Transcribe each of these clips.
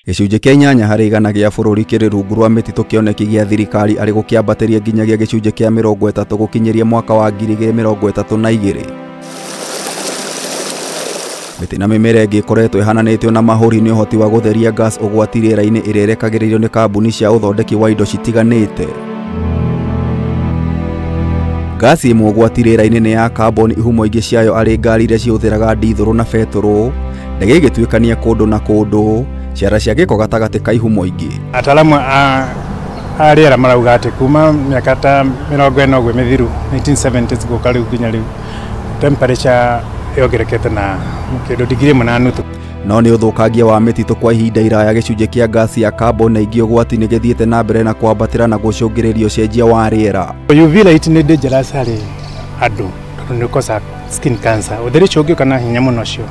Gicunjĩ kĩa 8 harĩ 100 gĩa bũrũri kĩrĩ rungu rwa mĩtitũ kĩoneki gĩa thirikari arĩ gũkĩambatĩria nginyagia gĩcunjĩ kĩa 30 gũkinyĩria mwaka wa 2032. Mĩtĩ na mĩmera ĩngĩ ĩkoretwo ĩhananĩtio na mahũri nĩ ũhoti wa gũtheria gas ũgwati rĩera-inĩ ĩrĩa ĩrekagĩrĩrio nĩ kambuni cia ũthondeki wa indo citiganĩte. Gasi ĩmwe ũgwati rĩera-inĩ nĩ ya carbon, ihumo ingĩ ciayo arĩ ngari iria cihũthĩraga dithũrũ na betũrũ, ndege igĩtuĩkania kũndũ na kũndũ, ciara cia gĩko gatagatĩ ka ihumo ingĩ. Ataramu a rĩera marauga atĩ kuma mĩaka ta 40 ũguo mĩthiru 1970s gũka rĩu nginya rĩu temperature yongererekete na kĩndũ digrii 8. No nĩ ũthũkangia wa mĩtitũ kwa ihinda iraya, gĩcunjĩ kĩa gasi ya carbon na ingĩ ũgwati nĩ gĩthiĩte na mbere na kwambatĩra na gũcũngĩrĩrio ũcenjia wa rĩera. UV light nĩ dangerous harĩ andũ tondũ nĩ cause skin cancer. Ũtheri ũcio ũngĩũka na hinya mũno ũcio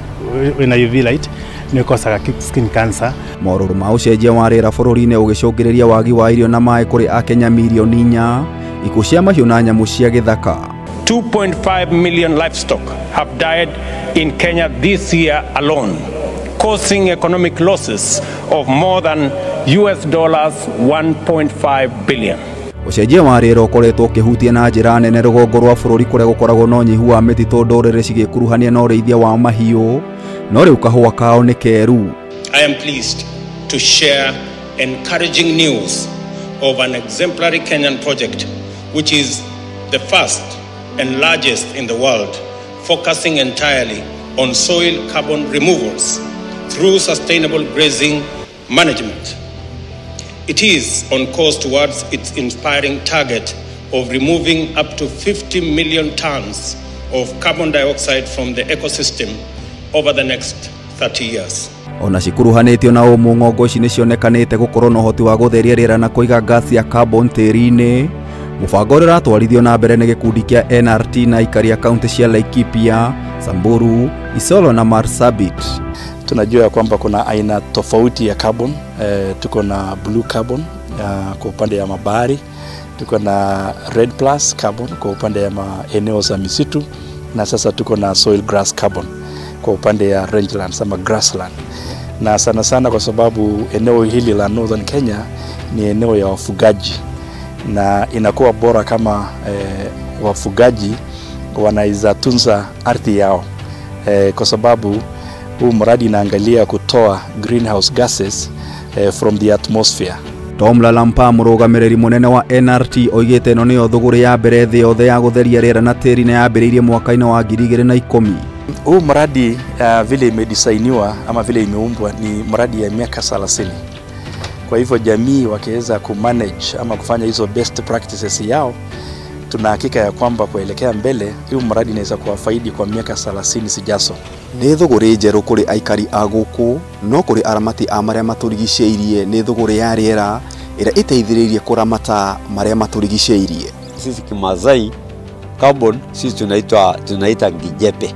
wĩna UV light nĩ cause skin cancer. Morũrũ ma ũcenjia wa rĩera bũrũri-inĩ ũgĩcũngĩrĩria wagi wa irio na maĩ kũrĩ Akenya mirioni 4, ikuũ cia mahiũ na nyamũ cia gĩthaka. 2.5 million livestock have died in Kenya this year alone, causing economic losses of more than $1.5 billion. Ũcenjia wa rĩera ũkoretwo ũkĩhutia na njĩra nene rũgongo rwa bũrũri kũrĩa gũkoragwo na ũnyihu wa mĩtitũ, ndũrĩrĩ cigĩkuruhania na ũrĩithia wa mahiũ, no rĩu kahũa kao nĩ keru. I am pleased to share encouraging news of an exemplary Kenyan project which is the first and largest in the world, focusing entirely on soil carbon removals through sustainable grazing management. It is on course towards its inspiring target of removing up to 50 million tons of carbon dioxide from the ecosystem over the next 30 years. Ona cikuruhanĩtio na ng'ongo ici nĩ cionekanĩte gũkorwo na ũhoti wa gũtheria rĩera na kũiga gas ya carbon tĩri-inĩ. Mũbango ũrĩa ũratwarithio na mbere nĩ gĩkundi kĩa NRT na ikaria kaunti cia Laikipia, Samburu, Isiolo na Marsabit. Tunajua kwamba kuna aina tofauti ya carbon. Tuko na blue carbon kwa upande ya mabahari, tuko na red plus carbon kwa upande ya maeneo za misitu, na sasa tuko na soil grass carbon kwa upande ya rangelands ama grassland. Na sana sana kwa sababu eneo hili la Northern Kenya ni eneo ya wafugaji, na inakuwa bora kama wafugaji wanaweza tunza ardhi yao, kwa sababu huu mradi inaangalia kutoa greenhouse gases from the atmosphere. Tom Lalampa, mũrũgamĩrĩri mũnene wa NRT, oigĩte ĩno nĩyo thũgũrĩ ya mbere thĩ yothe ya gũtheria rĩera na tĩri na yambĩrĩirie mwaka-inĩ wa 2010. Huu mradi vile imedisainiwa ama vile imeumbwa ni mradi ya miaka 30. Kwa hivyo jamii wakiweza kumanage ama kufanya hizo best practices yao, tuna hakika ya kwamba kuelekea mbele huu mradi inaweza kuwafaidi kwa miaka 30 zijazo. Nĩ thũgũrĩ njerũ kũrĩ aikari a gũkũ, no kũrĩ aramati a marĩa matũrigicĩirie nĩ thũgũrĩ ya rĩera ĩrĩa ĩteithĩrĩirie kũramata marĩa matũrigicĩirie. Sisi Kimasai carbon sisi tunaita ngijepe.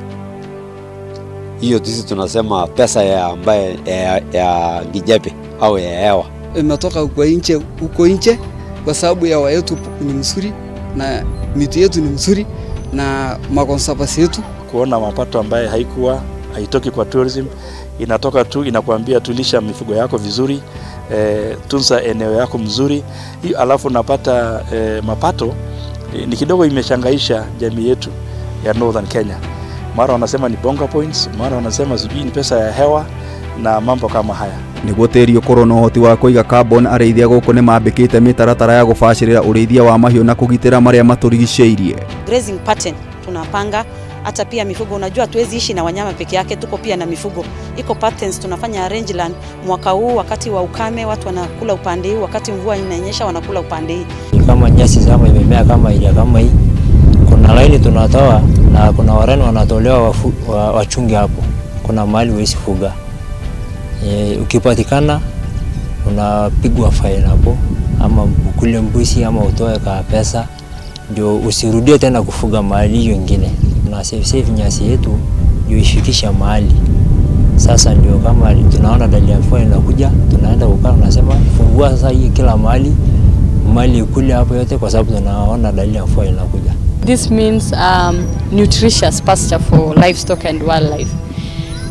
Hiyo sisi tunasema pesa ya ambaye ya ngijepe au ya hewa. Imetoka kwa huko nje kwa sababu hewa yetu ni mzuri na miti yetu ni mzuri na makonservasi yetu. Kuona mapato ambaye haitoki kwa tourism, inatoka tu inakuambia tulisha mifugo yako vizuri, tunza eneo yako mzuri, alafu napata mapato ni kidogo. Imeshangaisha jamii yetu ya Northern Kenya. Mara wanasema ni bonga points, mara wanasema sijui ni pesa ya hewa na mambo kama haya. Nĩguo tĩri ũkorwo na ũhoti wa kũiga carbon, arĩithia gũkũ nĩ mambĩkĩte mĩtaratara ya gũbacĩrĩra ũrĩithia wa mahiũ na kũgitĩra marĩa matũrigicĩirie. Grazing pattern tunapanga, hata pia mifugo. Unajua tuwezi ishi na wanyama peke yake, tuko pia na mifugo. Iko patterns tunafanya rangeland. Mwaka huu wakati wa ukame watu wanakula upande huu, wakati mvua inanyesha wanakula upande hii. Kama nyasi zama imemea kama ile kama hii, kuna laini tunatoa na kuna warani wanatolewa wachungi hapo. Kuna mahali huwezi fuga. Ukipatikana unapigwa fine hapo, ama ukule mbuzi ama utoe ka pesa ndio usirudie tena kufuga mahali hiyo nyingine. Na save nyasi yetu ndio ifikisha mahali. Sasa ndio kama tunaona dalili ya mvua inakuja, tunaenda kukaa tunasema fungua sasa hii kila mahali kule hapo yote, kwa sababu tunaona dalili ya mvua inakuja. This means nutritious pasture for livestock and wildlife.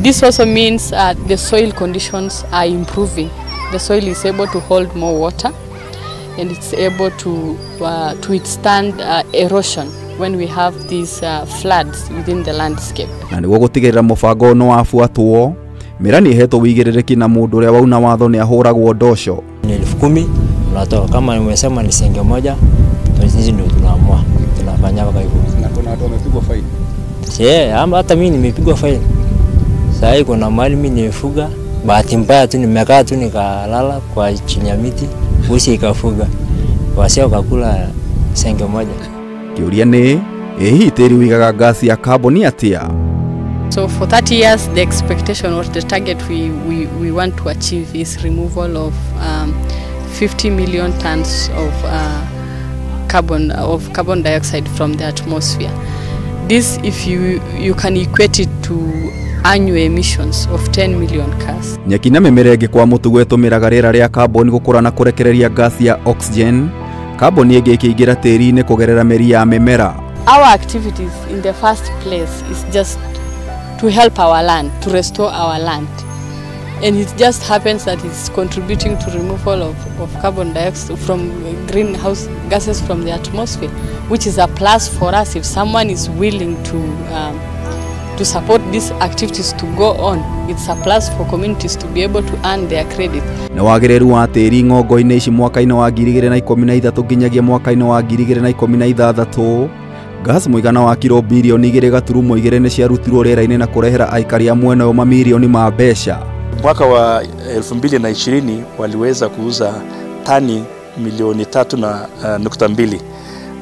This also means the soil conditions are improving. the soil is able to hold more water and it's able to withstand erosion when we have these floods within the landscape. Na niguo gutigirira mubango no wafuatwo, mirani ihetwo wigirereki na mundu uria wauna watho ni ahuragwo ndosho. Ni 10,000 unatoa, kama nimesema ni senge moja, sisi ndio tunaamua tunafanya kwa hivyo. Na kuna watu wamepigwa faini. Hata mimi nimepigwa faini. Sasa kuna mali mimi nimefuga, bahati mbaya tu nimekaa tu nikalala kwa chini ya miti, bushi ikafuga. Wasio kakula senge moja. Kiuria ni hihi tiri wigaga gasi ya carbon atia. So for 30 years, the expectation or the target we want to achieve is removal of 50 million tons of carbon dioxide from the atmosphere. This, if you can equate it to annual emissions of 10 million cars. Nyeki na mimera ingi kwa mutu gwetumiraga riera ria carbon gukura na kurekereria gasi ya oxygen. Carbon ingi ikiingira tiri-ini kugerera meri ya mimera. Our activities in the first place is just to help our land, to restore our land. And it just happens that it's contributing to removal of carbon dioxide from greenhouse gases from the atmosphere, which is a plus for us if someone is willing to support these activities to go on. It's a plus for communities to be able to earn their credit. Na wagiriru wa tiri ng'ongo-ini ici mwaka-ini wa 2013 nginyagia mwaka-ini wa 2016, gas muigana wa kiro mbirioni 2.2 ni ciarutirwo riera-ini na kurehera aikari a mwena wa mamilioni ma mbeca. Mwaka wa 2020 waliweza kuuza tani milioni 3.2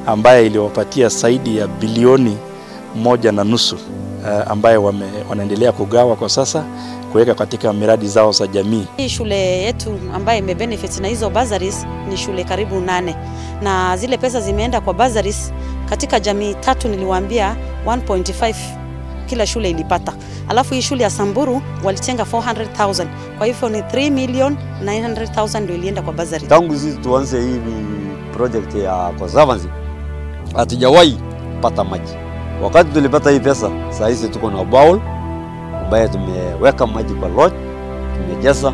ambaye iliwapatia zaidi ya bilioni 1.5 ambaye wanaendelea kugawa kwa sasa kuweka katika miradi zao za jamii. Hii shule yetu ambaye imebenefit na hizo bursaries ni shule karibu 8, na zile pesa zimeenda kwa bursaries katika jamii 3. Niliwaambia 1.5 kila shule ilipata. Alafu hii shule ya Samburu walitenga 400,000. Kwa hivyo ni 3,900,000 ndio ilienda kwa bursary. Tangu sisi tuanze hii project ya conservancy hatujawahi pata maji. Wakati tulipata hii pesa, sasa hizi tuko na bowl ambaye tumeweka maji kwa lodge, tumejaza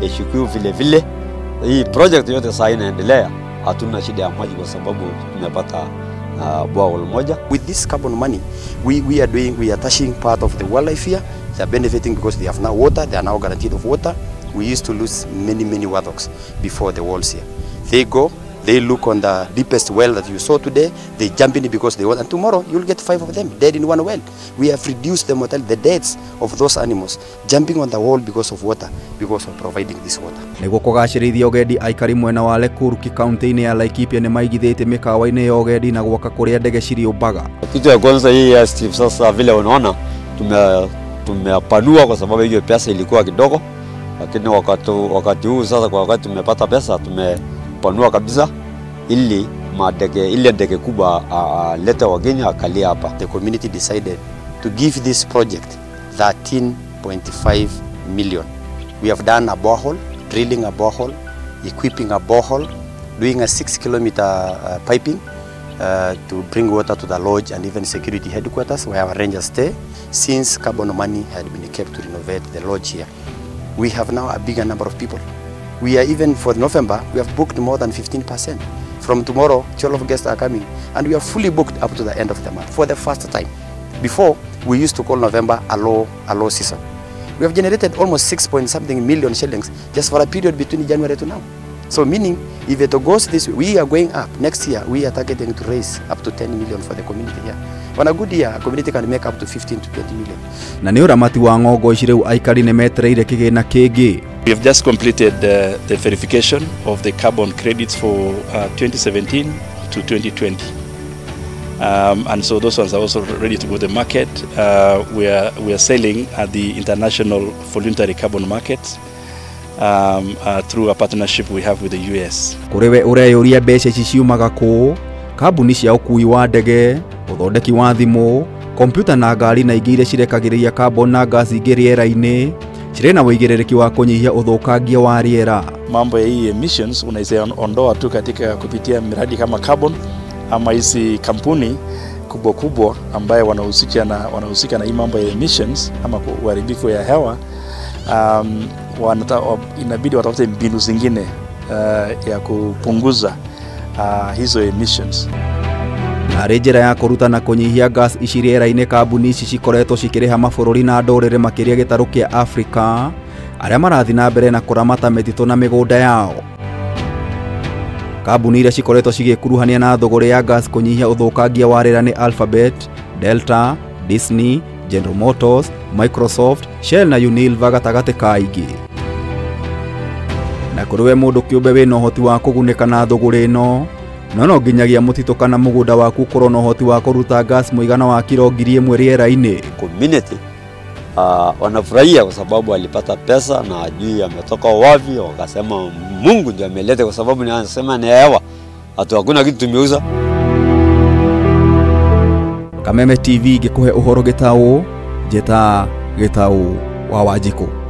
HQ vile. Hii project yote sasa inaendelea. Hatuna shida ya maji kwa sababu tumepata bowl moja. With this carbon money, we are touching part of the wildlife here. They are benefiting because they have now water. They are now guaranteed of water. We used to lose many warthogs before the walls here. They go, they look on the deepest well that you saw today. They jump in it because they want, and tomorrow you'll get 5 of them dead in one well. We have reduced the mortality, the deaths of those animals jumping on the wall because of water, because of providing this water. Niguo kugacirithia ugendi, aikari mwena wa Lekuruki kaunti-ini ya Laikipia ni maigithite mikawa-ini ya ugendi na gwaka kuria ndege ciriumbaga. Kitu ya kwanza hii ya Steve, sasa vile unaona tumepanua kwa sababu hiyo pesa ilikuwa kidogo, lakini wakati huu sasa, kwa wakati tumepata pesa, tumepanua kabisa ili ile ndege kubwa lete wageni akalia hapa. The community decided to give this project 13.5 million. We have done a borehole, drilling a borehole, equipping a borehole, doing a 6-kilometer piping to bring water to the lodge and even security headquarters where our rangers stay, since carbon money had been kept to renovate the lodge here. We have now a bigger number of people. We are even, for November, we have booked more than 15%. From tomorrow, 12 guests are coming, and we are fully booked up to the end of the month for the first time. Before, we used to call November a low season. We have generated almost 6-point-something million shillings just for a period between January to now. So meaning, if it goes this way, we are going up. Next year, we are targeting to raise up to 10 million for the community here. On a good year, a community can make up to 15 to 20 million. Na ni uramati wa ng'ongo ici riu aikari ni metereire kigina kingi. We have just completed the verification of the carbon credits for 2017 to 2020. And so those ones are also ready to go to the market. We are selling at the international voluntary carbon markets through a partnership we have with the US. Kuriwe ureyuria mbeca ici ciumaga ku kambuni cia ukui wa ndege, uthondeki wa thimu, kompyuta na ngari na ingĩ iria cirekagĩrĩria carbon na gasi ingĩ riera-ini cirĩ na wĩigĩrĩrĩki wa kũnyihia ũthũkangia wa rĩera. Mambo ya hii emissions unaweza ondoa tu katika kupitia miradi kama carbon ama hizi kampuni kubwa ambaye wanahusika na hii mambo ya emissions ama uharibifu ya hewa. inabidi watafute mbinu zingine ya kupunguza hizo emissions. Na njĩra ya kũruta na kũnyihia gas ici rĩera-inĩ, kambuni ici cikoretwo cikĩrĩha mabũrũri na ndũrĩrĩ makĩria gĩtarũ kĩa Afrika arĩa marathi na mbere na kũramata mĩtitũ na mĩgũnda yao. Kambuni iria cikoretwo cigĩkuruhania na thũgũrĩ ya gas kũnyihia ũthũkangia wa rĩera nĩ Alphabet, Delta, Disney, General Motors, Microsoft, Shell na Unilever gatagatĩ ka ingĩ. Na kũrĩ we mũndũ kĩũmbe wĩna ũhoti wa kũgunĩka na thũgũrĩ ĩno, no nginyagia mũtitũ kana mũgũnda waku ũkorwo na ũhoti wa kũruta gas muigana wa kiro 1000 rĩera-inĩ. Community wanafurahia kwa sababu alipata pesa na ajui ametoka wapi, wakasema Mungu ndiye ameleta, kwa sababu ni anasema ni hewa, hatu hakuna kitu tumeuza. Kameme TV gĩkũhe ũhoro gĩtaũ, njeta gĩtaũ wa Wanjikũ.